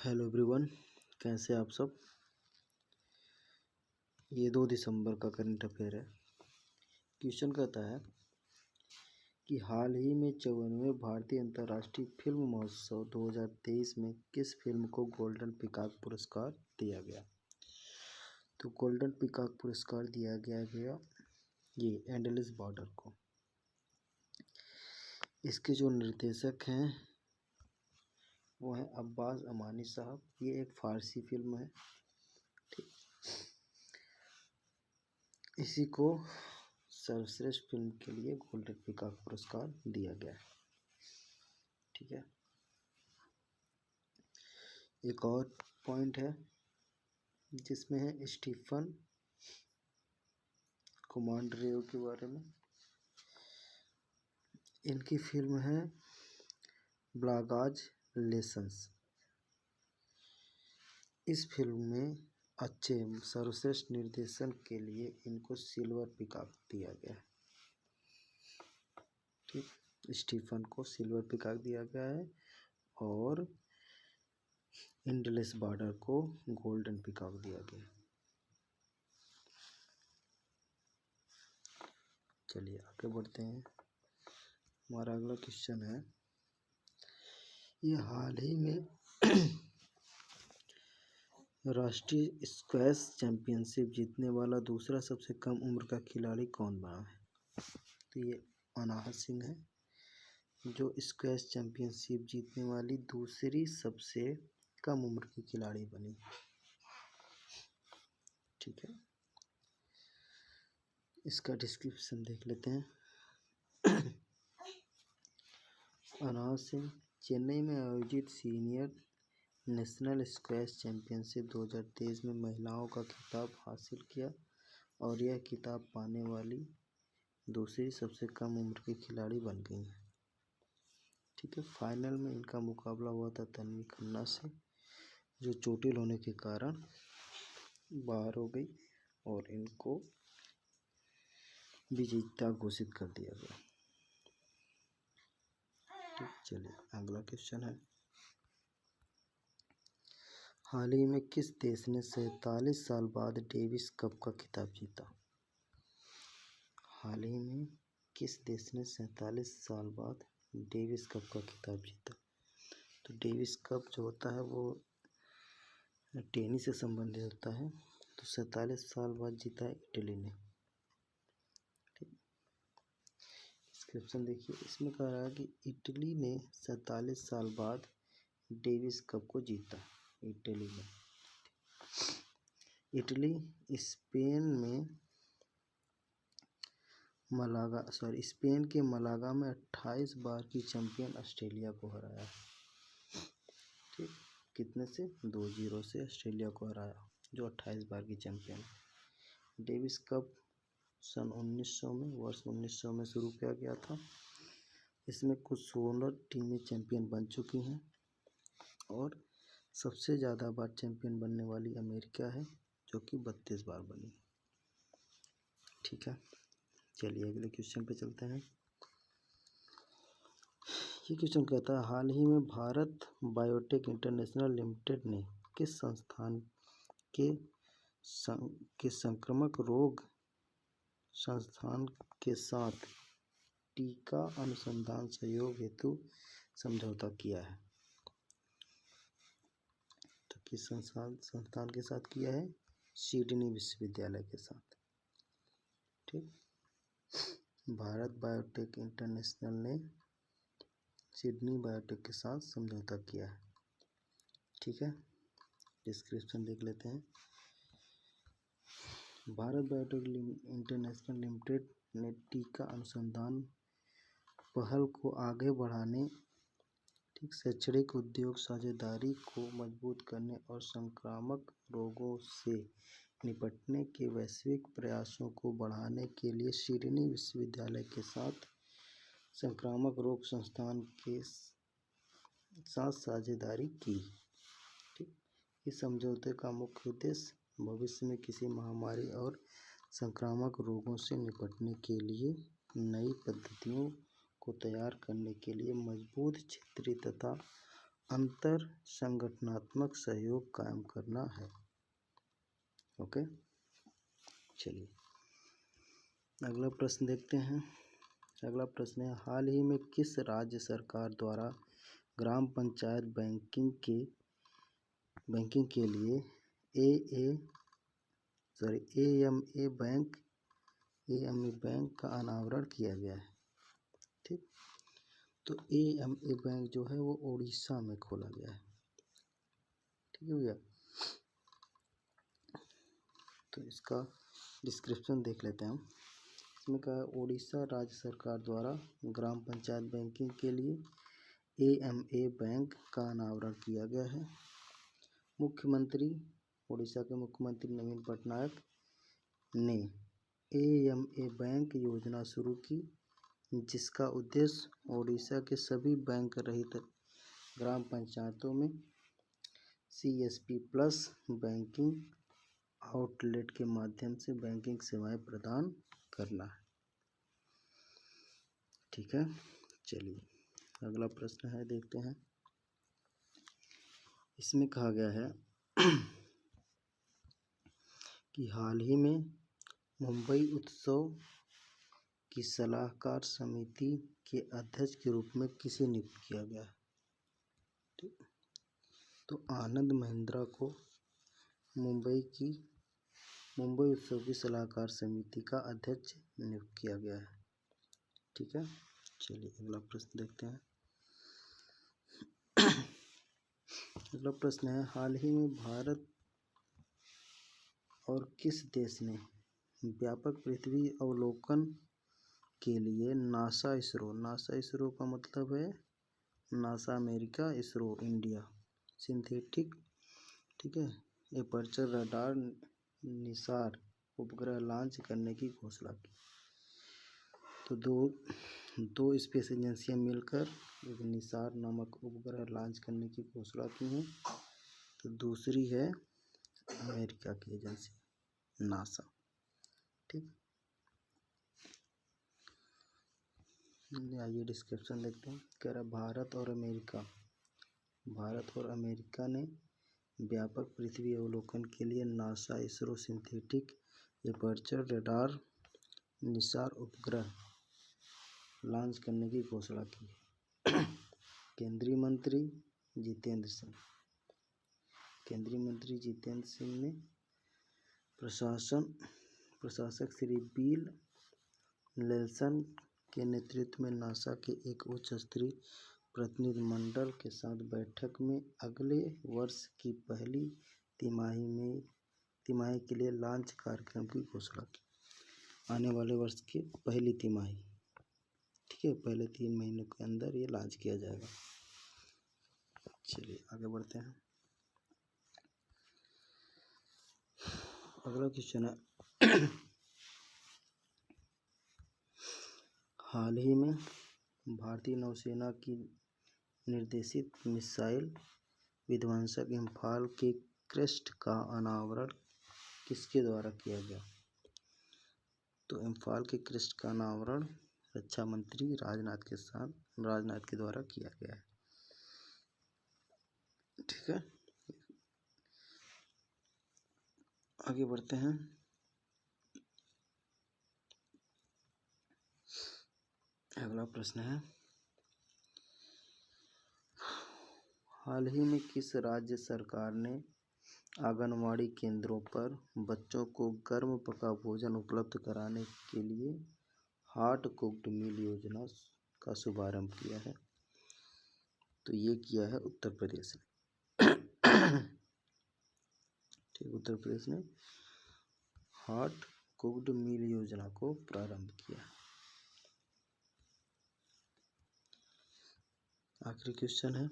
Hello everyone, कैसे आप सब। ये 2 दिसंबर का करंट अफेयर है। क्वेश्चन कहता है कि हाल ही में 54वें भारतीय अंतर्राष्ट्रीय फिल्म महोत्सव 2023 में किस फिल्म को गोल्डन पीकॉक पुरस्कार दिया गया। तो गोल्डन पीकॉक पुरस्कार दिया गया ये एंडलेस बॉर्डर को। इसके जो निर्देशक हैं वो हैं अब्बास अमानी साहब। ये एक फारसी फिल्म है। ठीक, इसी को सर्वश्रेष्ठ फिल्म के लिए गोल्डन पीकॉक पुरस्कार दिया गया है। ठीक है, एक और पॉइंट है जिसमें है स्टीफन कुमांड्रेव के बारे में। इनकी फिल्म है ब्लागाज लेसन्स। इस फिल्म में अच्छे सर्वश्रेष्ठ निर्देशन के लिए इनको सिल्वर पीकॉक दिया गया है। ठीक, स्टीफन को सिल्वर पीकॉक दिया गया है और एंडलेस बॉर्डर को गोल्डन पीकॉक दिया गया है। चलिए आगे बढ़ते हैं। हमारा अगला क्वेश्चन है, ये हाल ही में राष्ट्रीय स्क्वैश चैंपियनशिप जीतने वाला दूसरा सबसे कम उम्र का खिलाड़ी कौन बना है। तो ये अनाहत सिंह है जो स्क्वैश चैंपियनशिप जीतने वाली दूसरी सबसे कम उम्र की खिलाड़ी बनी। ठीक है, इसका डिस्क्रिप्शन देख लेते हैं। अनाहत सिंह चेन्नई में आयोजित सीनियर नेशनल स्क्वैश चैंपियनशिप 2023 में महिलाओं का खिताब हासिल किया और यह खिताब पाने वाली दूसरी सबसे कम उम्र की खिलाड़ी बन गई हैं। ठीक है, फाइनल में इनका मुकाबला हुआ था तन्वी खन्ना से, जो चोटिल होने के कारण बाहर हो गई और इनको विजेता घोषित कर दिया गया। ठीक, चलिए अगला क्वेश्चन है, हाल ही में किस देश ने 47 साल बाद डेविस कप का खिताब जीता। हाल ही में किस देश ने 47 साल बाद डेविस कप का खिताब जीता। तो डेविस कप जो होता है वो टेनिस से संबंधित होता है। तो 47 साल बाद जीता है इटली ने। ठीक, डिस्क्रिप्शन देखिए, इसमें कह रहा है कि इटली ने 47 साल बाद डेविस कप को जीता। इटली में स्पेन के मलागा में 28 बार की चैंपियन ऑस्ट्रेलिया को हराया। ठीक, कितने से 2-0 से ऑस्ट्रेलिया को हराया, जो 28 बार की चैंपियन है। डेविस कप सन 1900 में शुरू किया गया था। इसमें कुल 16 टीमें चैंपियन बन चुकी हैं और सबसे ज़्यादा बार चैंपियन बनने वाली अमेरिका है, जो कि 32 बार बनी। ठीक है, चलिए अगले क्वेश्चन पे चलते हैं। ये क्वेश्चन कहता है, हाल ही में भारत बायोटेक इंटरनेशनल लिमिटेड ने किस संस्थान के संक्रामक रोग संस्थान के साथ टीका अनुसंधान सहयोग हेतु समझौता किया है। तो किस संस्थान के साथ किया है। सिडनी विश्वविद्यालय के साथ। ठीक, भारत बायोटेक इंटरनेशनल ने सिडनी बायोटेक के साथ समझौता किया है। ठीक है, डिस्क्रिप्शन देख लेते हैं। भारत बायोटेक इंटरनेशनल लिमिटेड ने टीका अनुसंधान पहल को आगे बढ़ाने, ठीक, शैक्षणिक उद्योग साझेदारी को मजबूत करने और संक्रामक रोगों से निपटने के वैश्विक प्रयासों को बढ़ाने के लिए सिडनी विश्वविद्यालय के साथ संक्रामक रोग संस्थान के साथ साझेदारी की। ठीक, इस समझौते का मुख्य उद्देश्य भविष्य में किसी महामारी और संक्रामक रोगों से निपटने के लिए नई पद्धतियों को तैयार करने के लिए मजबूत क्षेत्रीय तथा अंतर संगठनात्मक सहयोग कायम करना है। ओके, चलिए अगला प्रश्न देखते हैं। अगला प्रश्न है, हाल ही में किस राज्य सरकार द्वारा ग्राम पंचायत बैंकिंग के लिए एएमए बैंक का अनावरण किया गया है? ठीक, तो एएमए बैंक जो है वो उड़ीसा में खोला गया है। ठीक है भैया, तो इसका डिस्क्रिप्शन देख लेते हैं हम। इसमें कहा है, उड़ीसा राज्य सरकार द्वारा ग्राम पंचायत बैंकिंग के लिए एएमए बैंक का अनावरण किया गया है। मुख्यमंत्री, उड़ीसा के मुख्यमंत्री नवीन पटनायक ने एएमए बैंक योजना शुरू की, जिसका उद्देश्य उड़ीसा के सभी बैंक रहित ग्राम पंचायतों में सीएसपी प्लस बैंकिंग आउटलेट के माध्यम से बैंकिंग सेवाएं प्रदान करना है। ठीक है, चलिए अगला प्रश्न है, देखते हैं। इसमें कहा गया है कि हाल ही में मुंबई उत्सव की सलाहकार समिति के अध्यक्ष के रूप में किसे नियुक्त किया गया है? ठीक, तो आनंद महिंद्रा को मुंबई उत्सव की सलाहकार समिति का अध्यक्ष नियुक्त किया गया है। ठीक है, चलिए अगला प्रश्न देखते हैं। अगला प्रश्न है, हाल ही में भारत और किस देश ने व्यापक पृथ्वी अवलोकन के लिए नासा इसरो का मतलब है NASA America, ISRO India, synthetic, ठीक है, एपर्चर रडार निसार उपग्रह लॉन्च करने की घोषणा की। तो दो स्पेस एजेंसियां मिलकर एक निसार नामक उपग्रह लॉन्च करने की घोषणा की हैं। तो दूसरी है अमेरिका की एजेंसी नासा। ठीक, आइए डिस्क्रिप्शन देखते हैं। कह रहा भारत और अमेरिका ने व्यापक पृथ्वी अवलोकन के लिए NASA ISRO synthetic aperture radar Nisar उपग्रह लॉन्च करने की घोषणा की। केंद्रीय मंत्री जितेंद्र सिंह ने प्रशासक श्री बिल नेल्सन के नेतृत्व में नासा के एक उच्च स्तरीय प्रतिनिधिमंडल के साथ बैठक में अगले वर्ष की पहली तिमाही के लिए लॉन्च कार्यक्रम की घोषणा की। आने वाले वर्ष की पहली तिमाही, ठीक है, पहले 3 महीनों के अंदर ये लॉन्च किया जाएगा। चलिए आगे बढ़ते हैं। अगला क्वेश्चन है, हाल ही में भारतीय नौसेना की निर्देशित मिसाइल विध्वंसक इम्फाल के क्रेस्ट का अनावरण किसके द्वारा किया गया? तो इम्फाल के क्रेस्ट का अनावरण रक्षा मंत्री राजनाथ के द्वारा किया गया है। ठीक है, आगे बढ़ते हैं। अगला प्रश्न है, हाल ही में किस राज्य सरकार ने आंगनवाड़ी केंद्रों पर बच्चों को गर्म पका भोजन उपलब्ध कराने के लिए हॉट कुक्ड मील योजना का शुभारंभ किया है? तो ये किया है उत्तर प्रदेश ने। ठीक, उत्तर प्रदेश ने हॉट कुक्ड मील योजना को प्रारंभ किया। आखिरी क्वेश्चन है,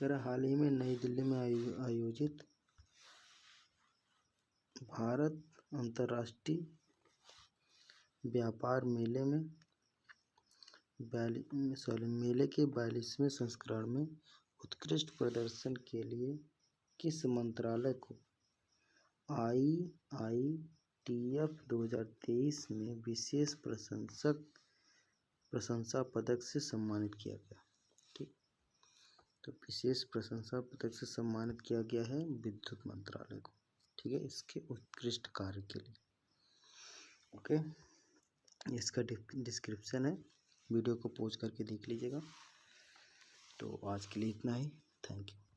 अगर हाल ही में नई दिल्ली में आयोजित भारत अंतर्राष्ट्रीय व्यापार मेले के 42वें संस्करण में उत्कृष्ट प्रदर्शन के लिए किस मंत्रालय को IITF 2023 में विशेष प्रशंसा पदक से सम्मानित किया गया? ठीक, तो विशेष प्रशंसा पदक से सम्मानित किया गया है विद्युत मंत्रालय को, ठीक है, इसके उत्कृष्ट कार्य के लिए। ओके, इसका डिस्क्रिप्शन है, वीडियो को पॉज करके देख लीजिएगा। तो आज के लिए इतना ही, थैंक यू।